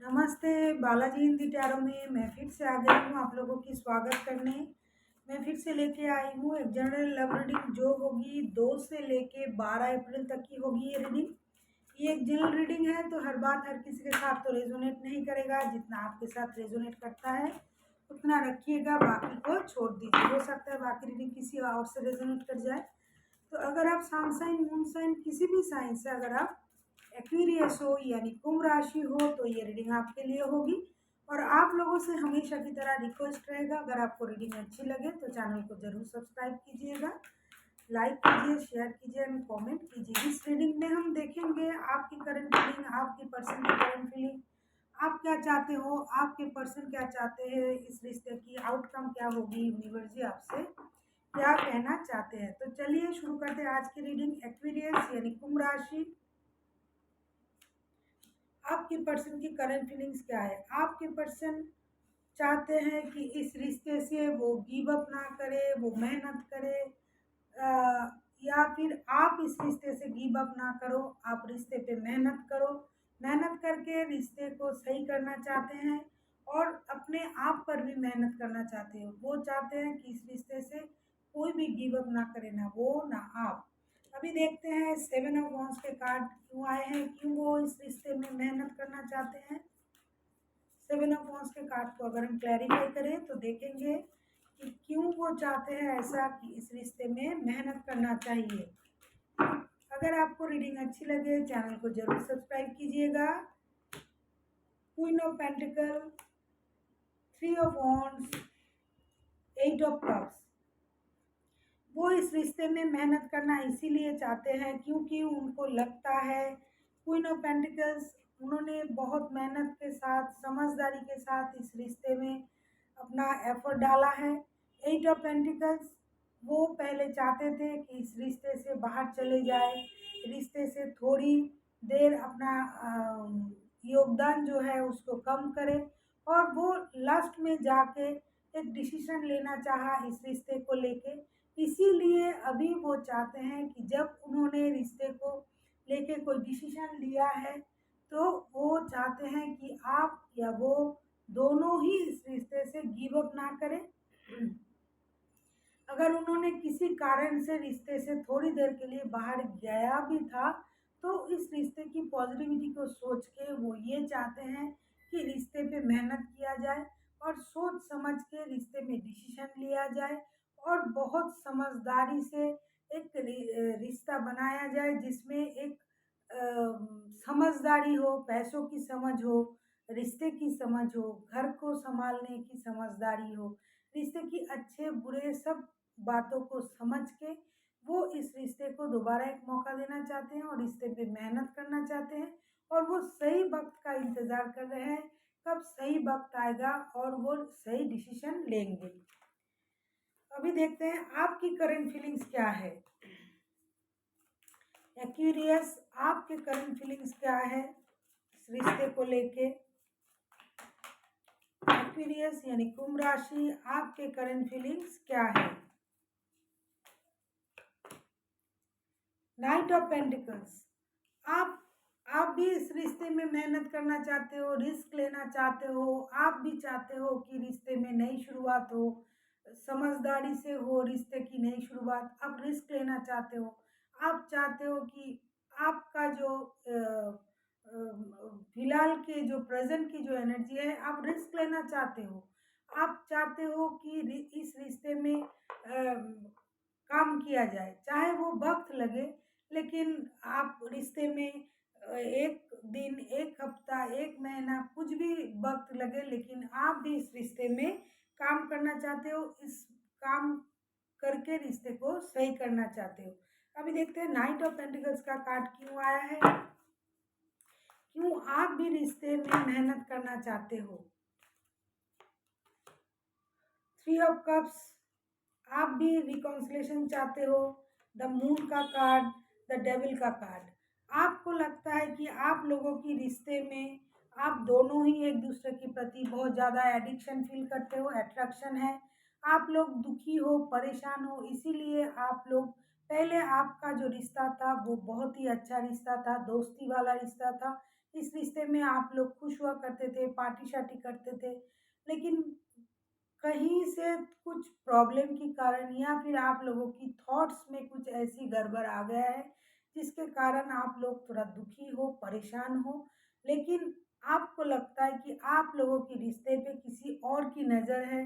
नमस्ते, बालाजी हिंदी टैरो में मैं फिर से आ गई हूँ आप लोगों की स्वागत करने। मैं फिर से लेके आई हूँ एक जनरल लव रीडिंग जो होगी 2 से लेके 12 अप्रैल तक की होगी ये रीडिंग। ये एक जनरल रीडिंग है तो हर बात हर किसी के साथ तो रेजोनेट नहीं करेगा। जितना आपके साथ रेजोनेट करता है उतना रखिएगा, बाकी को छोड़ दीजिए। हो सकता है बाकी रीडिंग किसी और से रेजोनेट कर जाए। तो अगर आप सन साइन, मून साइन, किसी भी साइन से अगर आप एक्वेरियस हो यानी कुंभ राशि हो तो ये रीडिंग आपके लिए होगी। और आप लोगों से हमेशा की तरह रिक्वेस्ट रहेगा, अगर आपको रीडिंग अच्छी लगे तो चैनल को जरूर सब्सक्राइब कीजिएगा, लाइक कीजिए, शेयर कीजिए एंड कमेंट कीजिए। इस रीडिंग में हम देखेंगे आपकी करंट फीलिंग, आपकी पर्सन की करंट फीलिंग, आप क्या चाहते हो, आपके पर्सन क्या चाहते हैं, इस रिश्ते की आउटकम क्या होगी, यूनिवर्स जी आपसे क्या कहना चाहते हैं। तो चलिए शुरू करते हैं आज की रीडिंग। एक्वेरियस यानी कुंभ राशि, आपके पर्सन की करंट फीलिंग्स क्या है। आपके पर्सन चाहते हैं कि इस रिश्ते से वो गिव अप ना करे, वो मेहनत करे, या फिर आप इस रिश्ते से गिव अप ना करो, आप रिश्ते पे मेहनत करो। मेहनत करके रिश्ते को सही करना चाहते हैं और अपने आप पर भी मेहनत करना चाहते हो। वो चाहते हैं कि इस रिश्ते से कोई भी गिव अप ना करे, ना वो ना आप। अभी देखते हैं 7 ऑफ वॉन्ड्स के कार्ड क्यों आए हैं, क्यों वो इस रिश्ते में मेहनत करना चाहते हैं। 7 ऑफ वॉन्ड्स के कार्ड को अगर हम क्लैरिफाई करें तो देखेंगे कि क्यों वो चाहते हैं ऐसा कि इस रिश्ते में मेहनत करना चाहिए। अगर आपको रीडिंग अच्छी लगे चैनल को जरूर सब्सक्राइब कीजिएगा। Queen of pentacle, 3 of wands, 8 of cups. वो इस रिश्ते में मेहनत करना इसीलिए चाहते हैं क्योंकि उनको लगता है, क्वीन ऑफ पेंटिकल्स, उन्होंने बहुत मेहनत के साथ, समझदारी के साथ इस रिश्ते में अपना एफर्ट डाला है। 8 ऑफ पेंटिकल्स, वो पहले चाहते थे कि इस रिश्ते से बाहर चले जाए, रिश्ते से थोड़ी देर अपना योगदान जो है उसको कम करे, और वो लास्ट में जाके एक डिसीजन लेना चाहा इस रिश्ते को लेके। इसीलिए अभी वो चाहते हैं कि जब उन्होंने रिश्ते को लेके कोई डिसीजन लिया है तो वो चाहते हैं कि आप या वो दोनों ही इस रिश्ते से गिव अप ना करें। अगर उन्होंने किसी कारण से रिश्ते से थोड़ी देर के लिए बाहर गया भी था तो इस रिश्ते की पॉजिटिविटी को सोच के वो ये चाहते हैं कि रिश्ते पे मेहनत किया जाए और सोच समझ के रिश्ते में डिसीजन लिया जाए और बहुत समझदारी से एक रिश्ता बनाया जाए जिसमें एक समझदारी हो, पैसों की समझ हो, रिश्ते की समझ हो, घर को संभालने की समझदारी हो, रिश्ते की अच्छे बुरे सब बातों को समझ के वो इस रिश्ते को दोबारा एक मौका देना चाहते हैं और रिश्ते पे मेहनत करना चाहते हैं। और वो सही वक्त का इंतज़ार कर रहे हैं, कब सही वक्त आएगा और वो सही डिसीजन लेंगे। अभी देखते हैं आपकी करंट फीलिंग्स क्या है। एक्वेरियस, आपके करंट फीलिंग्स क्या है इस रिश्ते को लेके। एक्वेरियस यानी कुंभ राशि, आपके करंट फीलिंग्स क्या है। नाइट ऑफ पेंटिकल्स, आप भी इस रिश्ते में मेहनत करना चाहते हो, रिस्क लेना चाहते हो। आप भी चाहते हो कि रिश्ते में नई शुरुआत हो, समझदारी से हो रिश्ते की नई शुरुआत। आप रिस्क लेना चाहते हो, आप चाहते हो कि आपका जो फिलहाल के जो प्रेजेंट की जो एनर्जी है आप रिस्क लेना चाहते हो। आप चाहते हो कि इस रिश्ते में काम किया जाए, चाहे वो वक्त लगे, लेकिन आप रिश्ते में एक दिन, एक हफ्ता, एक महीना, कुछ भी वक्त लगे, लेकिन आप भी इस रिश्ते में काम करना चाहते हो। इस काम करके रिश्ते को सही करना चाहते हो। अभी देखते हैं नाइट ऑफ पेंटिकल्स का कार्ड क्यों आया है, क्यों आप भी रिश्ते में मेहनत करना चाहते हो। 3 ऑफ कप्स, आप भी रिकॉन्सिलेशन चाहते हो। द मून का कार्ड, द डेविल का कार्ड। आपको लगता है कि आप लोगों की रिश्ते में आप दोनों ही एक दूसरे के प्रति बहुत ज़्यादा एडिक्शन फील करते हो, अट्रैक्शन है। आप लोग दुखी हो, परेशान हो, इसीलिए आप लोग, पहले आपका जो रिश्ता था वो बहुत ही अच्छा रिश्ता था, दोस्ती वाला रिश्ता था। इस रिश्ते में आप लोग खुश हुआ करते थे, पार्टी शार्टी करते थे, लेकिन कहीं से कुछ प्रॉब्लम के कारण या फिर आप लोगों की थॉट्स में कुछ ऐसी गड़बड़ आ गया है जिसके कारण आप लोग थोड़ा दुखी हो, परेशान हो, लेकिन आपको लगता है कि आप लोगों के रिश्ते पे किसी और की नज़र है,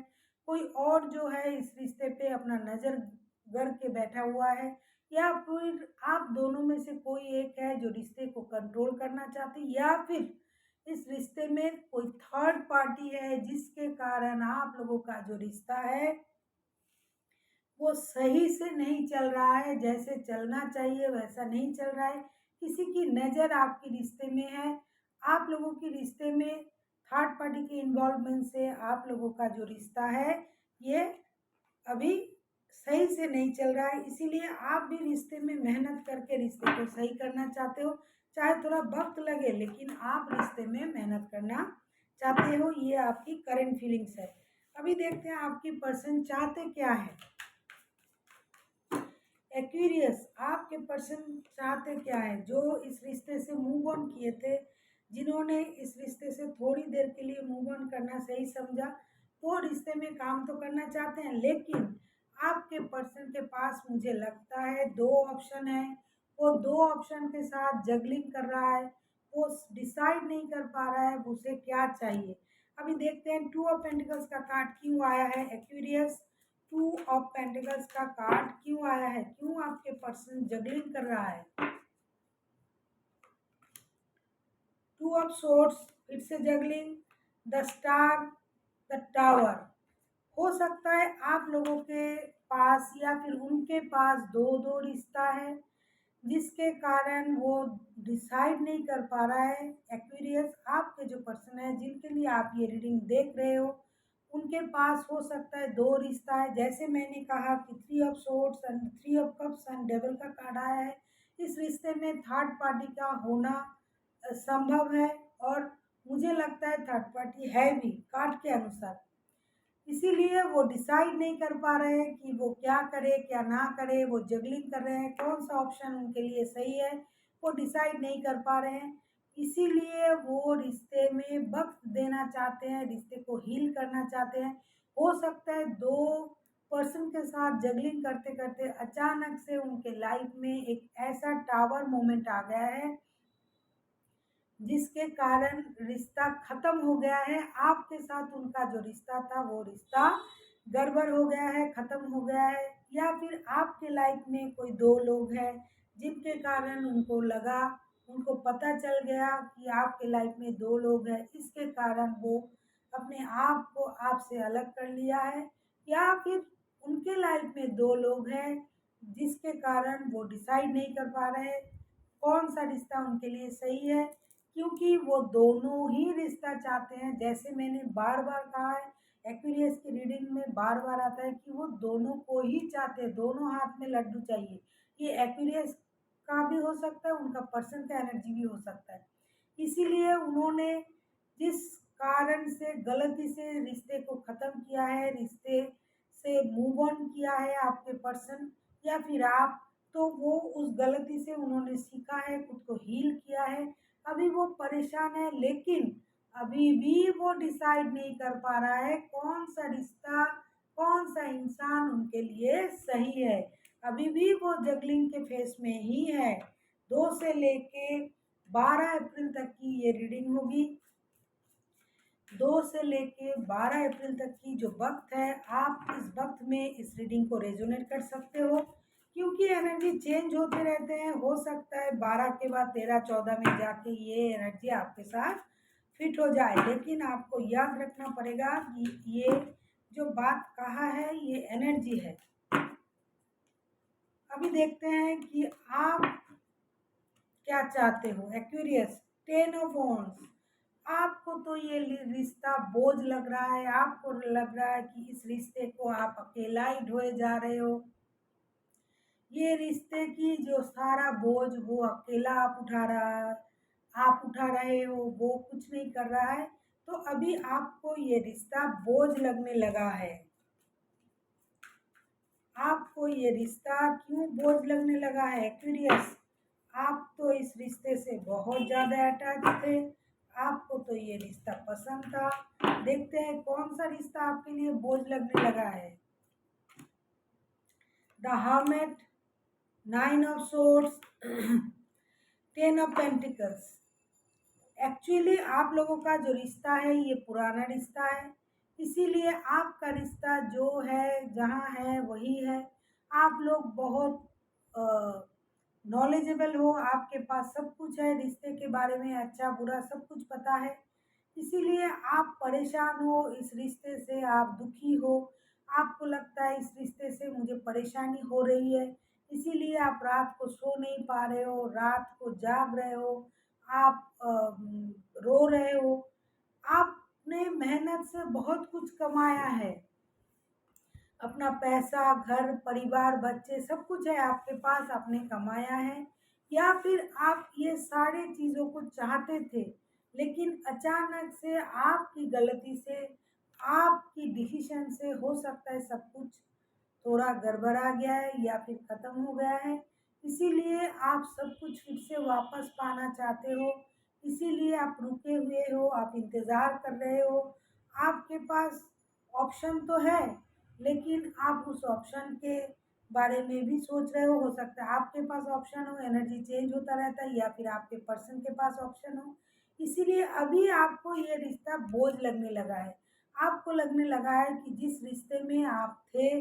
कोई और जो है इस रिश्ते पे अपना नज़र गड़ के बैठा हुआ है, या फिर आप दोनों में से कोई एक है जो रिश्ते को कंट्रोल करना चाहते, या फिर इस रिश्ते में कोई थर्ड पार्टी है जिसके कारण आप लोगों का जो रिश्ता है वो सही से नहीं चल रहा है, जैसे चलना चाहिए वैसा नहीं चल रहा है। किसी की नज़र आपके रिश्ते में है, आप लोगों के रिश्ते में थर्ड पार्टी के इन्वॉल्वमेंट से आप लोगों का जो रिश्ता है ये अभी सही से नहीं चल रहा है। इसीलिए आप भी रिश्ते में मेहनत करके रिश्ते को सही करना चाहते हो, चाहे थोड़ा वक्त लगे, लेकिन आप रिश्ते में मेहनत करना चाहते हो। ये आपकी करंट फीलिंग्स है। अभी देखते हैं आपकी पर्सन चाहते क्या है। एक्वेरियस, आपके पर्सन चाहते क्या है? जो इस रिश्ते से मूव ऑन किए थे, जिन्होंने इस रिश्ते से थोड़ी देर के लिए मूव ऑन करना सही समझा, वो रिश्ते में काम तो करना चाहते हैं, लेकिन आपके पर्सन के पास मुझे लगता है दो ऑप्शन है। वो दो ऑप्शन के साथ जगलिंग कर रहा है, वो डिसाइड नहीं कर पा रहा है उसे क्या चाहिए। अभी देखते हैं टू ऑफ पेंटिकल्स का कार्ड क्यों आया है एक्वेरियस। टू ऑफ पेंटिकल्स का कार्ड क्यों आया है? क्यों आपके पर्सन जगलिंग कर रहा है? टू ऑफ सोर्ड्स, फिर से juggling, the star, the tower. हो सकता है आप लोगों के पास या फिर उनके पास दो दो रिश्ता है जिसके कारण वो डिसाइड नहीं कर पा रहा है। एक्वेरियस, आपके जो पर्सन है जिनके लिए आप ये रीडिंग देख रहे हो, उनके पास हो सकता है दो रिश्ता है। जैसे मैंने कहा कि three of swords and three of cups and devil का कार्ड आया है। इस रिश्ते में थर्ड पार्टी का होना संभव है, और मुझे लगता है थर्ड पार्टी है भी कार्ड के अनुसार। इसीलिए वो डिसाइड नहीं कर पा रहे हैं कि वो क्या करे क्या ना करे। वो जगलिंग कर रहे हैं, कौन सा ऑप्शन उनके लिए सही है वो डिसाइड नहीं कर पा रहे हैं। इसीलिए वो रिश्ते में वक्त देना चाहते हैं, रिश्ते को हील करना चाहते हैं। हो सकता है दो पर्सन के साथ जगलिंग करते करते अचानक से उनके लाइफ में एक ऐसा टावर मोमेंट आ गया है जिसके कारण रिश्ता खत्म हो गया है। आपके साथ उनका जो रिश्ता था वो रिश्ता गड़बड़ हो गया है, खत्म हो गया है। या फिर आपके लाइफ में कोई दो लोग हैं जिनके कारण उनको लगा, उनको पता चल गया कि आपके लाइफ में दो लोग हैं, इसके कारण वो अपने आप को आपसे अलग कर लिया है। या फिर उनके लाइफ में दो लोग हैं जिसके कारण वो डिसाइड नहीं कर पा रहे कौन सा रिश्ता उनके लिए सही है, क्योंकि वो दोनों ही रिश्ता चाहते हैं। जैसे मैंने बार बार कहा है, एक्वेरियस की रीडिंग में बार बार आता है कि वो दोनों को ही चाहते हैं, दोनों हाथ में लड्डू चाहिए। ये एक्वेरियस का भी हो सकता है, उनका पर्सन का एनर्जी भी हो सकता है। इसीलिए उन्होंने जिस कारण से गलती से रिश्ते को ख़त्म किया है, रिश्ते से मूव ऑन किया है आपके पर्सन या फिर आप, तो वो उस गलती से उन्होंने सीखा है, खुद को हील किया है। अभी वो परेशान है, लेकिन अभी भी वो डिसाइड नहीं कर पा रहा है कौन सा रिश्ता, कौन सा इंसान उनके लिए सही है। अभी भी वो जगलिंग के फेस में ही है। 2 से लेके 12 अप्रैल तक की ये रीडिंग होगी। 2 से लेके 12 अप्रैल तक की जो वक्त है, आप इस वक्त में इस रीडिंग को रेजोनेट कर सकते हो, क्योंकि एनर्जी चेंज होते रहते हैं। हो सकता है 12 के बाद 13-14 में जाके ये एनर्जी आपके साथ फिट हो जाए, लेकिन आपको याद रखना पड़ेगा कि ये जो बात कहा है ये एनर्जी है। अभी देखते हैं कि आप क्या चाहते हो एक्वेरियस। 10 ऑफ वॉन्ड्स, आपको तो ये रिश्ता बोझ लग रहा है, आपको लग रहा है कि इस रिश्ते को आप अकेला ही ढोए जा रहे हो। ये रिश्ते की जो सारा बोझ वो अकेला आप उठा रहे हो, वो कुछ नहीं कर रहा है। तो अभी आपको ये रिश्ता बोझ लगने लगा है। आपको ये रिश्ता क्यों बोझ लगने लगा है एक्वेरियस? आप तो इस रिश्ते से बहुत ज़्यादा अटैच थे, आपको तो ये रिश्ता पसंद था। देखते हैं कौन सा रिश्ता आपके लिए बोझ लगने लगा है। The hermit, nine of swords, ten of pentacles. Actually आप लोगों का जो रिश्ता है ये पुराना रिश्ता है, इसीलिए आपका रिश्ता जो है जहाँ है वही है। आप लोग बहुत नॉलेजेबल हो, आपके पास सब कुछ है रिश्ते के बारे में, अच्छा बुरा सब कुछ पता है। इसीलिए आप परेशान हो इस रिश्ते से, आप दुखी हो, आपको लगता है इस रिश्ते से मुझे परेशानी हो रही है, इसीलिए आप रात को सो नहीं पा रहे हो, रात को जाग रहे हो, आप रो रहे हो। आपने मेहनत से बहुत कुछ कमाया है, अपना पैसा, घर, परिवार, बच्चे सब कुछ है आपके पास, आपने कमाया है। या फिर आप ये सारे चीज़ों को चाहते थे, लेकिन अचानक से आपकी गलती से, आपकी डिसीजन से हो सकता है सब कुछ थोड़ा गड़बड़ा गया है या फिर ख़त्म हो गया है। इसीलिए आप सब कुछ फिर से वापस पाना चाहते हो, इसीलिए आप रुके हुए हो, आप इंतज़ार कर रहे हो। आपके पास ऑप्शन तो है, लेकिन आप उस ऑप्शन के बारे में भी सोच रहे हो सकता है आपके पास ऑप्शन हो, एनर्जी चेंज होता रहता है, या फिर आपके पर्सन के पास ऑप्शन हो। इसीलिए अभी आपको ये रिश्ता बोझ लगने लगा है। आपको लगने लगा है कि जिस रिश्ते में आप थे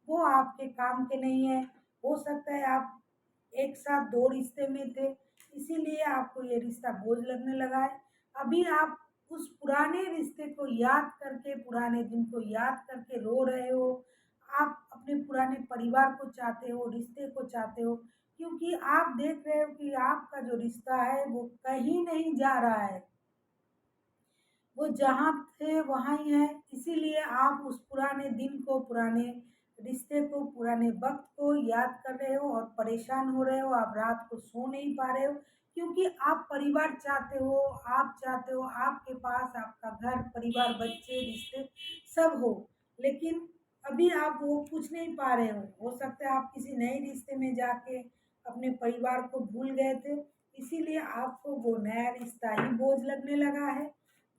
वो आपके काम के नहीं है। हो सकता है आप एक साथ 2 रिश्ते में थे, इसीलिए आपको ये रिश्ता बोझ लगने लगा है। अभी आप उस पुराने रिश्ते को याद करके, पुराने दिन को याद करके रो रहे हो। आप अपने पुराने परिवार को चाहते हो, रिश्ते को चाहते हो, क्योंकि आप देख रहे हो कि आपका जो रिश्ता है वो कहीं नहीं जा रहा है। वो जहाँ थे वहाँ ही हैं, इसीलिए आप उस पुराने दिन को, पुराने रिश्ते को, पुराने वक़्त को याद कर रहे हो और परेशान हो रहे हो। आप रात को सो नहीं पा रहे हो, क्योंकि आप परिवार चाहते हो, आप चाहते हो आपके पास आपका घर, परिवार, बच्चे, रिश्ते सब हो। लेकिन अभी आप वो कुछ नहीं पा रहे हो। हो सकता है आप किसी नए रिश्ते में जाके अपने परिवार को भूल गए थे, इसीलिए आपको वो नया रिश्ता ही बोझ लगने लगा है।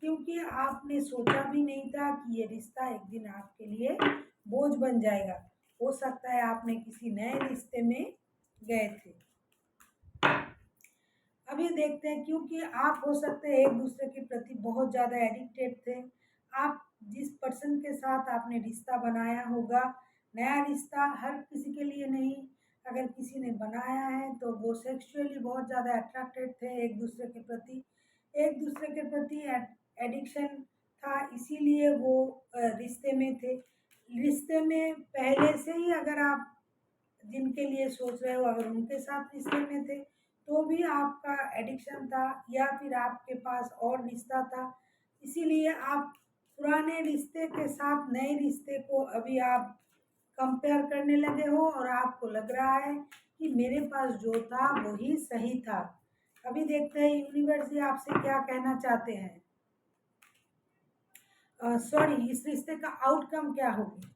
क्योंकि आपने सोचा भी नहीं था कि ये रिश्ता एक दिन आपके लिए बोझ बन जाएगा। हो सकता है आपने किसी नए रिश्ते में गए थे। अभी देखते हैं, क्योंकि आप हो सकते हैं एक दूसरे के प्रति बहुत ज़्यादा एडिक्टेड थे। आप जिस पर्सन के साथ आपने रिश्ता बनाया होगा, नया रिश्ता हर किसी के लिए नहीं, अगर किसी ने बनाया है तो वो सेक्सुअली बहुत ज़्यादा अट्रैक्टेड थे एक दूसरे के प्रति, एक दूसरे के प्रति एडिक्शन था, इसीलिए वो रिश्ते में थे। रिश्ते में पहले से ही अगर आप जिनके लिए सोच रहे हो अगर उनके साथ रिश्ते में थे तो भी आपका एडिक्शन था, या फिर आपके पास और रिश्ता था, इसीलिए आप पुराने रिश्ते के साथ नए रिश्ते को अभी आप कंपेयर करने लगे हो और आपको लग रहा है कि मेरे पास जो था वही सही था। अभी देखते हैं यूनिवर्स जी आपसे क्या कहना चाहते हैं। सॉरी, इस रिश्ते का आउटकम क्या होगी।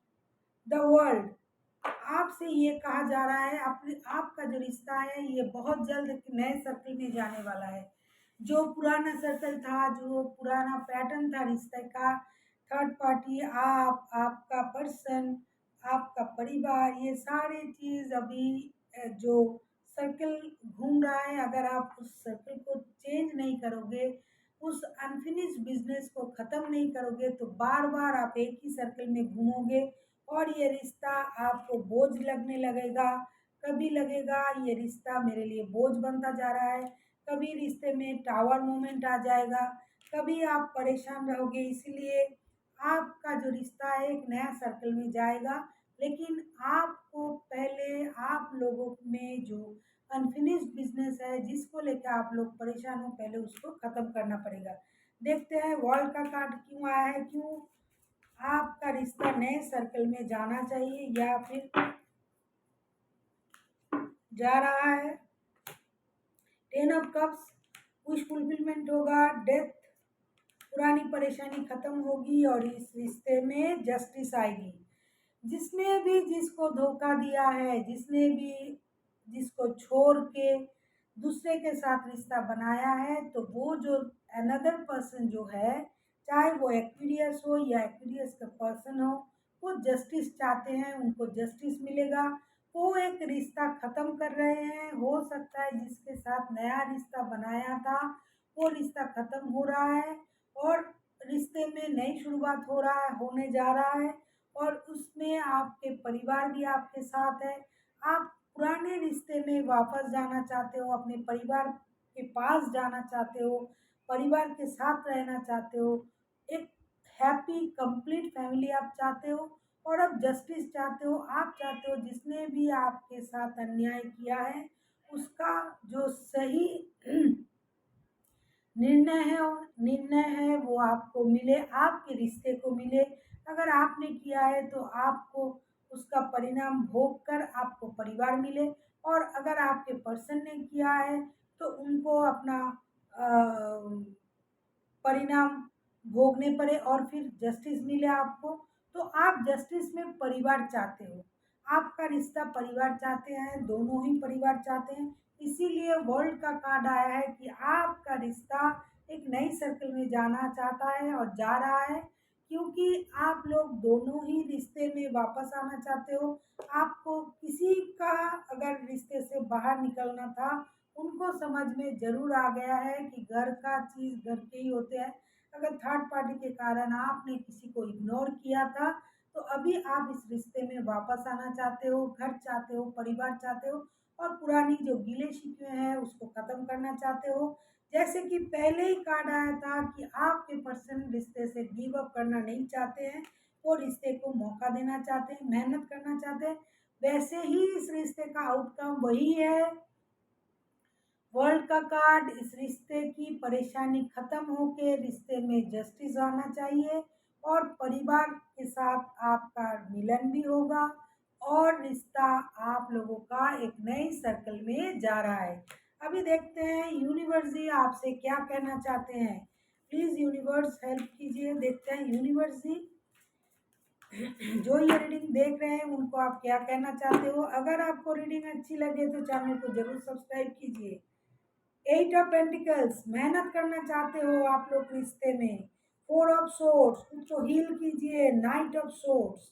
द वर्ल्ड, आपसे ये कहा जा रहा है अपने आपका जो रिश्ता है ये बहुत जल्द एक नए सर्कल में जाने वाला है। जो पुराना सर्कल था, जो पुराना पैटर्न था रिश्ते का, थर्ड पार्टी, आप, आपका पर्सन, आपका परिवार, ये सारी चीज़ अभी जो सर्कल घूम रहा है, अगर आप उस सर्कल को चेंज नहीं करोगे, उस अनफिनिश्ड बिजनेस को ख़त्म नहीं करोगे, तो बार बार आप एक ही सर्कल में घूमोगे और ये रिश्ता आपको बोझ लगने लगेगा। कभी लगेगा ये रिश्ता मेरे लिए बोझ बनता जा रहा है, कभी रिश्ते में टावर मोमेंट आ जाएगा, कभी आप परेशान रहोगे। इसलिए आपका जो रिश्ता है एक नया सर्कल में जाएगा, लेकिन आपको पहले आप लोगों में जो अनफिनिश्ड बिजनेस है जिसको लेकर आप लोग परेशान हो, पहले उसको ख़त्म करना पड़ेगा। देखते हैं वर्ल्ड का कार्ड क्यों आया है, क्यों आपका रिश्ता नए सर्कल में जाना चाहिए या फिर जा रहा है। Ten of cups, wish fulfilment होगा, डेथ, पुरानी परेशानी खत्म होगी और इस रिश्ते में जस्टिस आएगी। जिसने भी जिसको धोखा दिया है, जिसने भी जिसको छोड़ के दूसरे के साथ रिश्ता बनाया है, तो वो जो अनदर पर्सन जो है, चाहे वो एक्विरियस हो या एक्विरियस का पर्सन हो, वो जस्टिस चाहते हैं, उनको जस्टिस मिलेगा। वो एक रिश्ता ख़त्म कर रहे हैं, हो सकता है जिसके साथ नया रिश्ता बनाया था, वो रिश्ता ख़त्म हो रहा है और रिश्ते में नई शुरुआत हो रहा है, होने जा रहा है और उसमें आपके परिवार भी आपके साथ है। आप पुराने रिश्ते में वापस जाना चाहते हो, अपने परिवार के पास जाना चाहते हो, परिवार के साथ रहना चाहते हो, एक हैप्पी कंप्लीट फैमिली आप चाहते हो और अब जस्टिस चाहते हो। आप चाहते हो जिसने भी आपके साथ अन्याय किया है, उसका जो सही निर्णय है वो आपको मिले, आपके रिश्ते को मिले। अगर आपने किया है तो आपको उसका परिणाम भोग कर आपको परिवार मिले और अगर आपके पर्सन ने किया है तो उनको अपना परिणाम भोगने पड़े और फिर जस्टिस मिले आपको। तो आप जस्टिस में परिवार चाहते हो, आपका रिश्ता परिवार चाहते हैं, दोनों ही परिवार चाहते हैं। इसीलिए वर्ल्ड का कार्ड आया है कि आपका रिश्ता एक नई सर्कल में जाना चाहता है और जा रहा है, क्योंकि आप लोग दोनों ही रिश्ते में वापस आना चाहते हो। आपको किसी का अगर रिश्ते से बाहर निकलना था, उनको समझ में ज़रूर आ गया है कि घर का चीज़ घर के ही होते हैं। अगर थर्ड पार्टी के कारण आपने किसी को इग्नोर किया था, तो अभी आप इस रिश्ते में वापस आना चाहते हो, घर चाहते हो, परिवार चाहते हो और पुरानी जो गिले-शिकवे हैं उसको ख़त्म करना चाहते हो। जैसे कि पहले ही कार्ड आया था कि आपके पर्सन रिश्ते से गिव अप करना नहीं चाहते हैं, वो रिश्ते को मौका देना चाहते हैं, मेहनत करना चाहते हैं। वैसे ही इस रिश्ते का आउटकम वही है। वर्ल्ड का कार्ड, इस रिश्ते की परेशानी खत्म होके रिश्ते में जस्टिस आना चाहिए और परिवार के साथ आपका मिलन भी होगा और रिश्ता आप लोगों का एक नई सर्कल में जा रहा है। अभी देखते हैं यूनिवर्स जी आपसे क्या कहना चाहते हैं। प्लीज़ यूनिवर्स हेल्प कीजिए। देखते हैं यूनिवर्स जी जो ये रीडिंग देख रहे हैं उनको आप क्या कहना चाहते हो। अगर आपको रीडिंग अच्छी लगे तो चैनल को ज़रूर सब्सक्राइब कीजिए। 8 ऑफ पेंटिकल्स, मेहनत करना चाहते हो आप लोग रिश्ते में। 4 ऑफ सोर्ड्स, खुद को हील कीजिए। 9 ऑफ सोर्ड्स,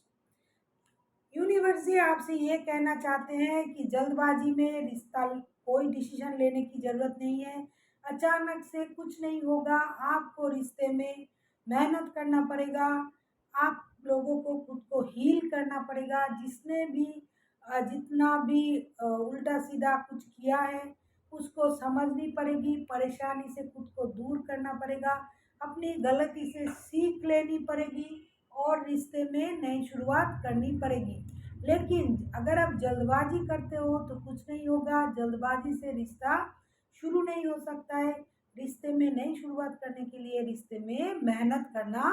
यूनिवर्स जी आपसे ये कहना चाहते हैं कि जल्दबाजी में रिश्ता कोई डिसीजन लेने की ज़रूरत नहीं है। अचानक से कुछ नहीं होगा, आपको रिश्ते में मेहनत करना पड़ेगा। आप लोगों को खुद को हील करना पड़ेगा। जिसने भी जितना भी उल्टा-सीधा कुछ किया है, उसको समझनी पड़ेगी, परेशानी से खुद को दूर करना पड़ेगा, अपनी गलती से सीख लेनी पड़ेगी और रिश्ते में नई शुरुआत करनी पड़ेगी। लेकिन अगर आप जल्दबाजी करते हो तो कुछ नहीं होगा, जल्दबाजी से रिश्ता शुरू नहीं हो सकता है। रिश्ते में नई शुरुआत करने के लिए रिश्ते में मेहनत करना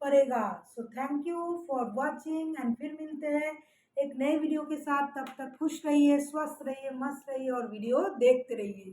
पड़ेगा। So thank you for watching and फिर मिलते हैं एक नए वीडियो के साथ। तब तक खुश रहिए, स्वस्थ रहिए, मस्त रहिए और वीडियो देखते रहिए।